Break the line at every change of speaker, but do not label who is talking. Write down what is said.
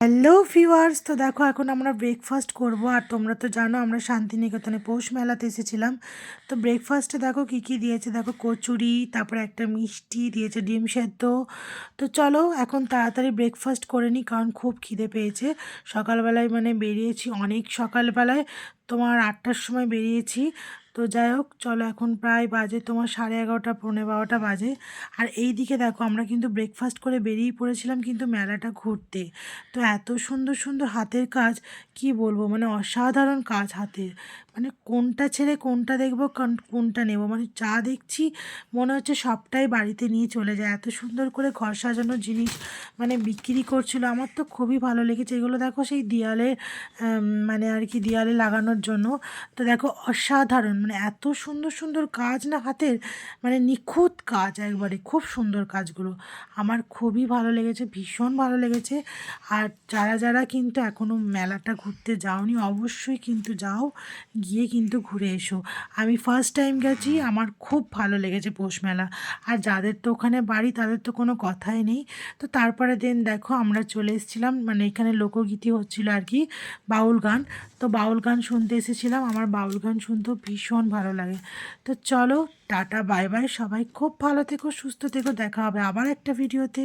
Hello viewers, তো দেখো এখন আমরা ব্রেকফাস্ট করব। আর তোমরা তো জানো আমরা শান্তিনিকেতনে পৌষ মেলাতে এসেছিলাম। তো ব্রেকফাস্টে দেখো কি কি দিয়েছে, দেখো কচুরি, তারপরে একটা মিষ্টি দিয়েছে, ডিম সেদ্ধ। তো চলো এখন তাড়াতাড়ি ব্রেকফাস্ট করে নিই, কারণ খুব খিদে পেয়েছে। সকালবেলায় মানে বেরিয়েছি অনেক সকালবেলায়, তোমার 8টার সময় বেরিয়েছি। তো যাই হোক, চলো এখন প্রায় বাজে তোমার 11:30 পৌনে 12টা বাজে। আর এই দিকে দেখো আমরা কিন্তু ব্রেকফাস্ট করে বেরিয়ে পড়েছিলাম কিন্তু মেলাটা ঘুরতে। তো এত সুন্দর সুন্দর হাতের কাজ, কি বলবো, মানে অসাধারণ কাজ হাতের। মানে কোনটা ছেড়ে কোনটা দেখবো, কোনটা নেব, মানে যা দেখছি মনে হচ্ছে সবটাই বাড়িতে নিয়ে চলে যায়। এত সুন্দর করে ঘর সাজানোর জিনিস মানে বিক্রি করছিল, আমার তো খুবই ভালো লেগেছে। এগুলো দেখো সেই দেয়ালে মানে আর কি দেয়ালে লাগানোর জন্য। তো দেখো অসাধারণ, মানে এত সুন্দর সুন্দর কাজ না হাতের, মানে নিখুঁত কাজ একবারে, খুব সুন্দর কাজগুলো। আমার খুবই ভালো লেগেছে, ভীষণ ভালো লেগেছে। আর যারা যারা কিন্তু এখনও মেলাটা ঘুরতে যাওনি, অবশ্যই কিন্তু যাও, গিয়ে কিন্তু ঘুরে এসো। আমি ফার্স্ট টাইম গেছি, আমার খুব ভালো লেগেছে পৌষ মেলা। আর যাদের তো ওখানে বাড়ি তাদের তো কোনো কথাই নেই। তো তারপরে দিন দেখো আমরা চলে এসেছিলাম, মানে এখানে লোকগীতি হচ্ছিল আর কি, বাউল গান। তো বাউল গান শুনতে এসেছিলাম, আমার বাউল গান শুনতেও ভীষণ ভালো লাগে। তো চলো, টাটা বাই বাই, সবাই খুব ভালো থেকো, সুস্থ থেকো, দেখা হবে আবার একটা ভিডিওতে।